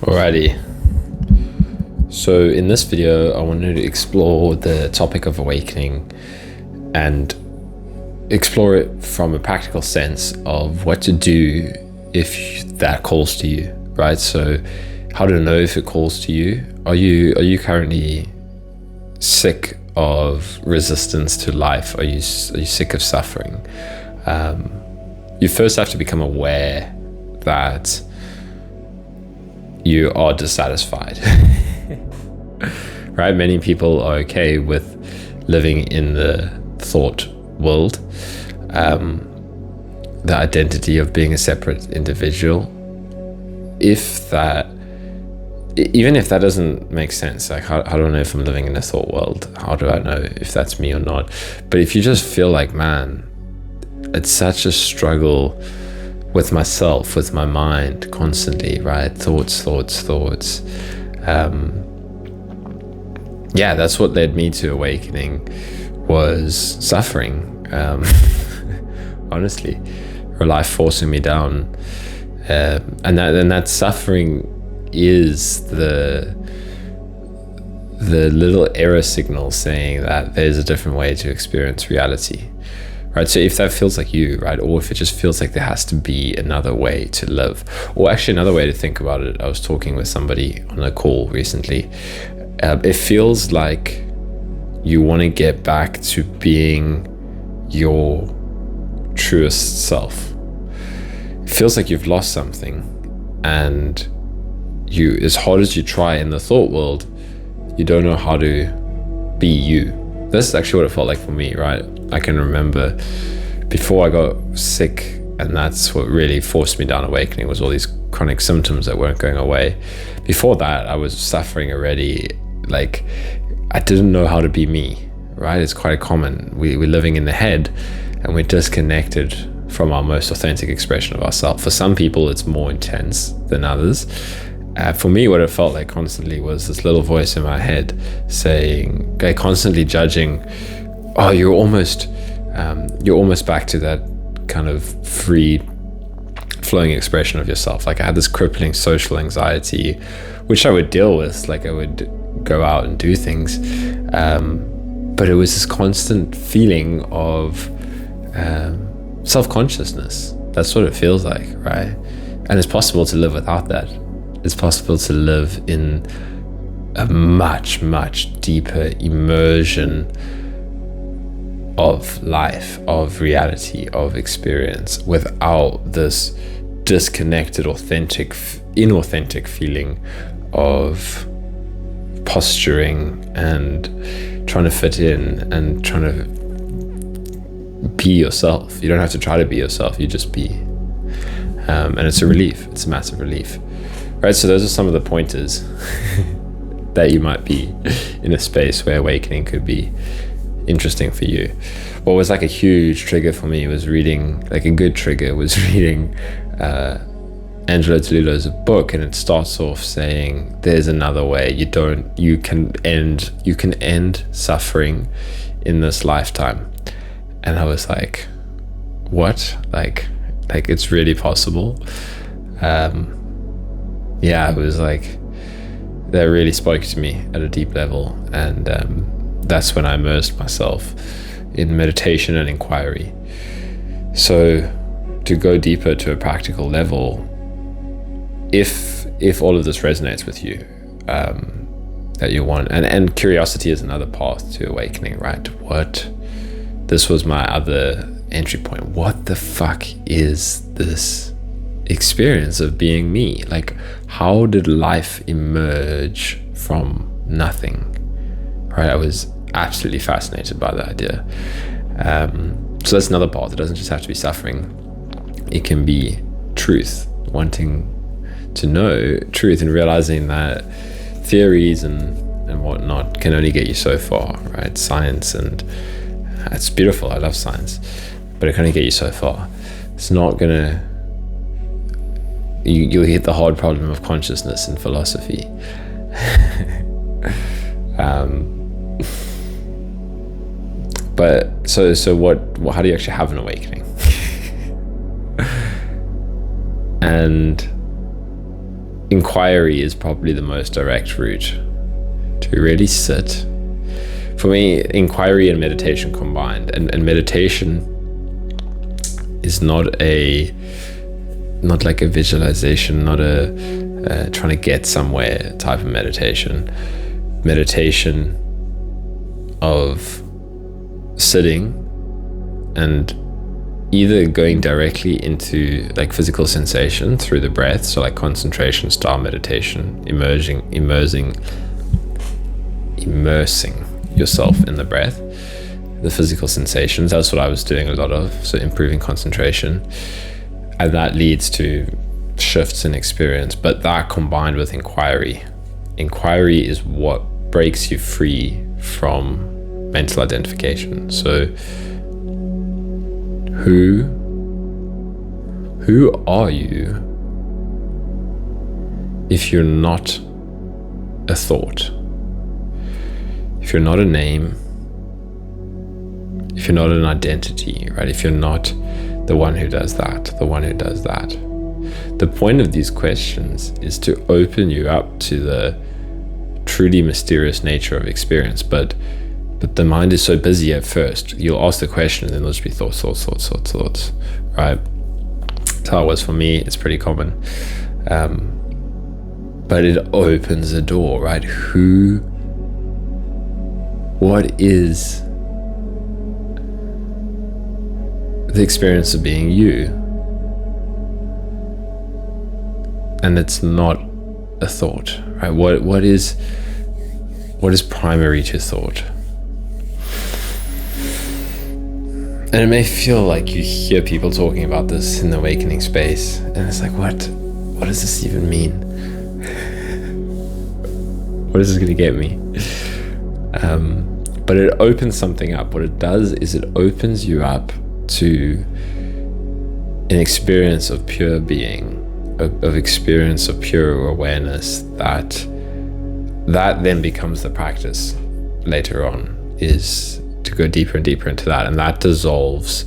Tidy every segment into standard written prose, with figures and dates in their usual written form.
Alrighty, so in this video I wanted to explore the topic of awakening and explore it from a practical sense of what to do if that calls to you, right? So how to know if it calls to you. Are you currently sick of resistance to life? Are you sick of suffering? You first have to become aware that you are dissatisfied. Right? Many people are okay with living in the thought world, the identity of being a separate individual. Even if that doesn't make sense, like how do I know if I'm living in a thought world? How do I know if that's me or not? But if you just feel like, man, it's such a struggle with myself, with my mind constantly, right? Thoughts. That's what led me to awakening, was suffering. Honestly, or life forcing me down. And that suffering is the little error signal saying that there's a different way to experience reality. Right, so if that feels like you, right, or if it just feels like there has to be another way to live, or actually another way to think about it. I was talking with somebody on a call recently. It feels like you want to get back to being your truest self. It feels like you've lost something, and you, as hard as you try in the thought world, you don't know how to be you. This is actually what it felt like for me, right? I can remember before I got sick, and that's what really forced me down awakening, was all these chronic symptoms that weren't going away. Before that, I was suffering already. Like, I didn't know how to be me, right? It's quite common. We're living in the head, and we're disconnected from our most authentic expression of ourselves. For some people, it's more intense than others. For me, what it felt like constantly was this little voice in my head saying, constantly judging, oh, you're almost back to that kind of free flowing expression of yourself. Like, I had this crippling social anxiety, which I would deal with. Like, I would go out and do things. But it was this constant feeling of self-consciousness. That's what it feels like, right? And it's possible to live without that. It's possible to live in a much, much deeper immersion of life, of reality, of experience, without this disconnected, inauthentic feeling of posturing and trying to fit in and trying to be yourself. You don't have to try to be yourself, you just be. And it's a relief. It's a massive relief. Right, so those are some of the pointers that you might be in a space where awakening could be interesting for you. What was like a huge trigger for me was reading, like a good trigger was reading Angelo Delullo's book, and it starts off saying there's another way. You can end suffering in this lifetime. And I was like, what? Like it's really possible. It was like, that really spoke to me at a deep level. And that's when I immersed myself in meditation and inquiry. So to go deeper to a practical level, if all of this resonates with you, that you want, and curiosity is another path to awakening, right? This was my other entry point. What the fuck is this experience of being me? Like, how did life emerge from nothing? Right? I was absolutely fascinated by the idea. So that's another part. It doesn't just have to be suffering. It can be truth, wanting to know truth and realizing that theories and whatnot can only get you so far, right? Science, and it's beautiful. I love science, but it can only get you so far. It's not gonna. You'll hit the hard problem of consciousness in philosophy. But so what? How do you actually have an awakening? And inquiry is probably the most direct route to really sit. For me, inquiry and meditation combined, and meditation is not like a visualization, not a trying to get somewhere type of meditation of sitting and either going directly into like physical sensation through the breath, so like concentration style meditation, immersing yourself in the breath, the physical sensations. That's what I was doing a lot of, so improving concentration, and that leads to shifts in experience. But that combined with inquiry is what breaks you free from mental identification. So who are you if you're not a thought? If you're not a name, if you're not an identity, right? If you're not the one who does that, the one who does that. The point of these questions is to open you up to the truly mysterious nature of experience. But the mind is so busy at first. You'll ask the question and then there'll just be thoughts, right? That's how it was for me. It's pretty common. But it opens the door, right? What is the experience of being you? And it's not a thought, right? What is primary to thought? And it may feel like you hear people talking about this in the awakening space, and it's like, what does this even mean? What is this gonna get me? But it opens something up. What it does is it opens you up to an experience of pure being, of experience of pure awareness, that then becomes the practice later on, is to go deeper and deeper into that, and that dissolves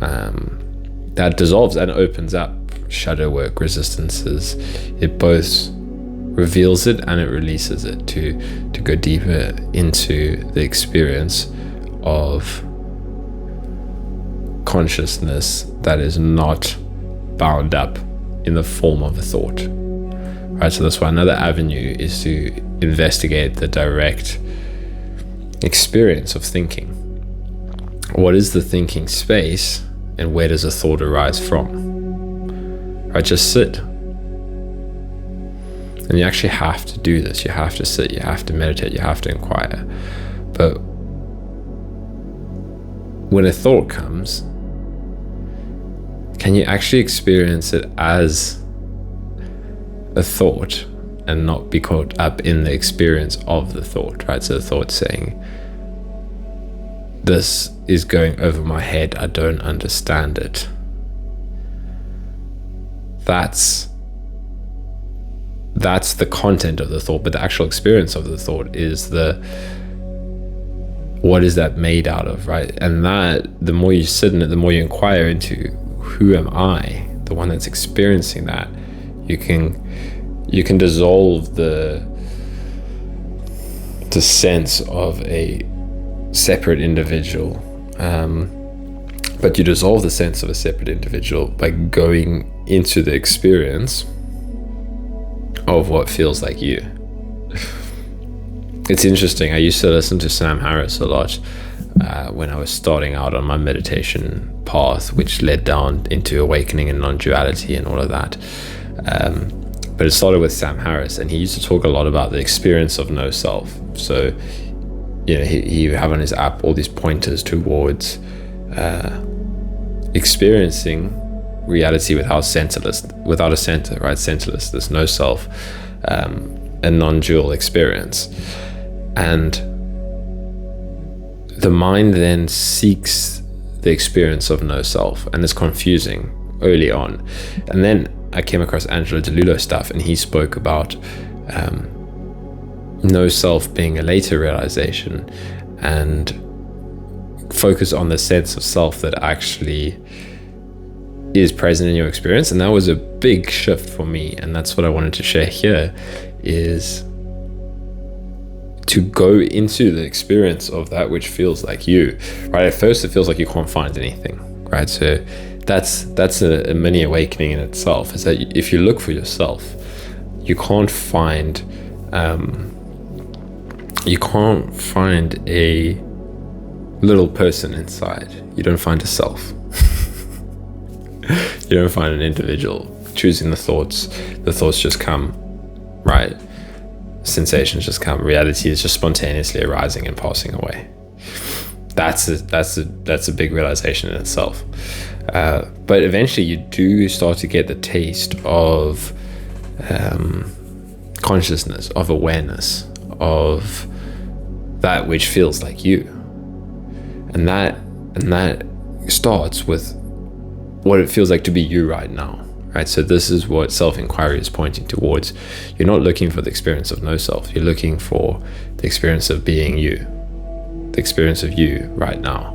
and opens up shadow work, resistances. It both reveals it and it releases it to go deeper into the experience of consciousness that is not bound up in the form of a thought, right? So that's why another avenue is to investigate the direct experience of thinking. What is the thinking space, and where does a thought arise from? Right, just sit. And you actually have to do this. You have to sit, you have to meditate, you have to inquire. But when a thought comes, can you actually experience it as a thought and not be caught up in the experience of the thought, right? So the thought saying, this is going over my head, I don't understand it. That's the content of the thought, but the actual experience of the thought is what is that made out of, right? And that, the more you sit in it, the more you inquire into, who am I, the one that's experiencing that, you can dissolve the sense of a separate individual, but you dissolve the sense of a separate individual by going into the experience of what feels like you. It's interesting, I used to listen to Sam Harris a lot when I was starting out on my meditation path, which led down into awakening and non-duality and all of that. But it started with Sam Harris, and he used to talk a lot about the experience of no self. So, you know, he have on his app all these pointers towards experiencing reality without a center, right? Centerless, there's no self, a non-dual experience. And the mind then seeks the experience of no self, and it's confusing early on. And then I came across Angelo DeLullo stuff, and he spoke about no self being a later realization, and focus on the sense of self that actually is present in your experience. And that was a big shift for me, and that's what I wanted to share here, is to go into the experience of that which feels like you, right? At first it feels like you can't find anything, right? So that's a mini awakening in itself, is that if you look for yourself, you can't find a little person inside. You don't find a self. You don't find an individual choosing the thoughts just come, right? Sensations just come. Reality is just spontaneously arising and passing away. That's a big realization in itself. But eventually you do start to get the taste of consciousness, of awareness, of that which feels like you. And that starts with what it feels like to be you right now, right? So this is what self-inquiry is pointing towards. You're not looking for the experience of no self. You're looking for the experience of being you, the experience of you right now.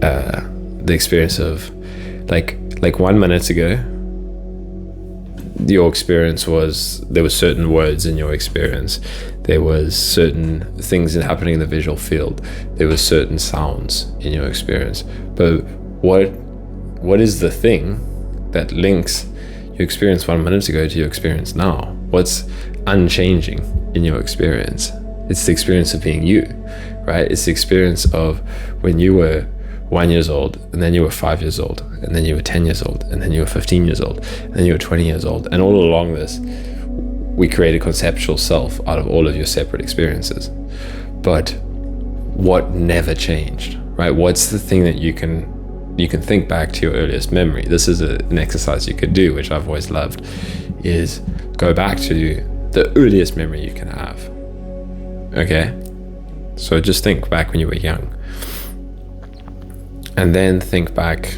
The experience of like 1 minute ago, your experience was, there were certain words in your experience, there was certain things happening in the visual field, there were certain sounds in your experience. But what is the thing that links your experience 1 minute ago to your experience now? What's unchanging in your experience? It's the experience of being you, right? It's the experience of when you were 1 year old, and then you were 5 years old, and then you were 10 years old, and then you were 15 years old, and then you were 20 years old. And all along this, we create a conceptual self out of all of your separate experiences. But what never changed, right? What's the thing that you can think back to your earliest memory? This is an exercise you could do, which I've always loved, is go back to the earliest memory you can have. Okay? So just think back when you were young. And then think back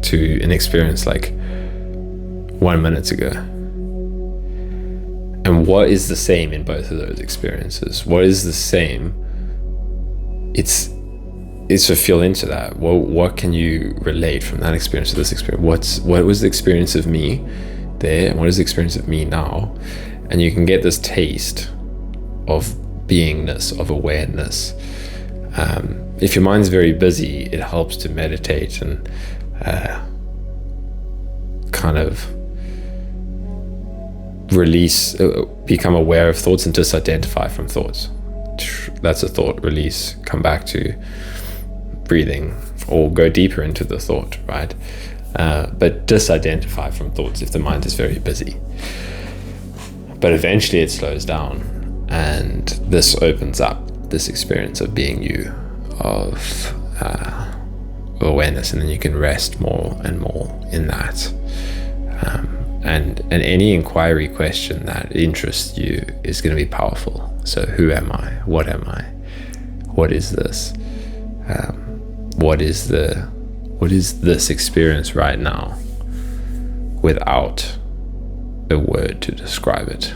to an experience like 1 minute ago. And what is the same in both of those experiences? What is the same? It's to feel into that. What can you relate from that experience to this experience? What was the experience of me there, and what is the experience of me now? And you can get this taste of beingness, of awareness. If your mind's very busy, it helps to meditate and kind of release, become aware of thoughts and disidentify from thoughts. That's a thought. Release, come back to breathing, or go deeper into the thought, right? But disidentify from thoughts if the mind is very busy. But eventually it slows down, and this opens up this experience of being you, of awareness, and then you can rest more and more in that. And any inquiry question that interests you is going to be powerful. So who am I? What am I? What is this? What is this experience right now without a word to describe it?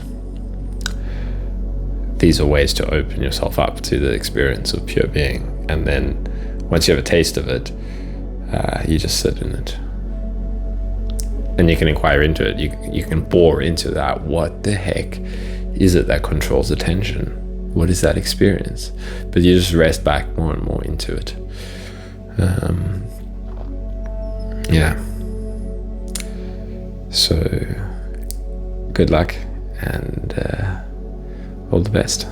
These are ways to open yourself up to the experience of pure being. And then once you have a taste of it, you just sit in it. And you can inquire into it. You can bore into that. What the heck is it that controls attention? What is that experience? But you just rest back more and more into it. Yeah. So good luck, and all the best.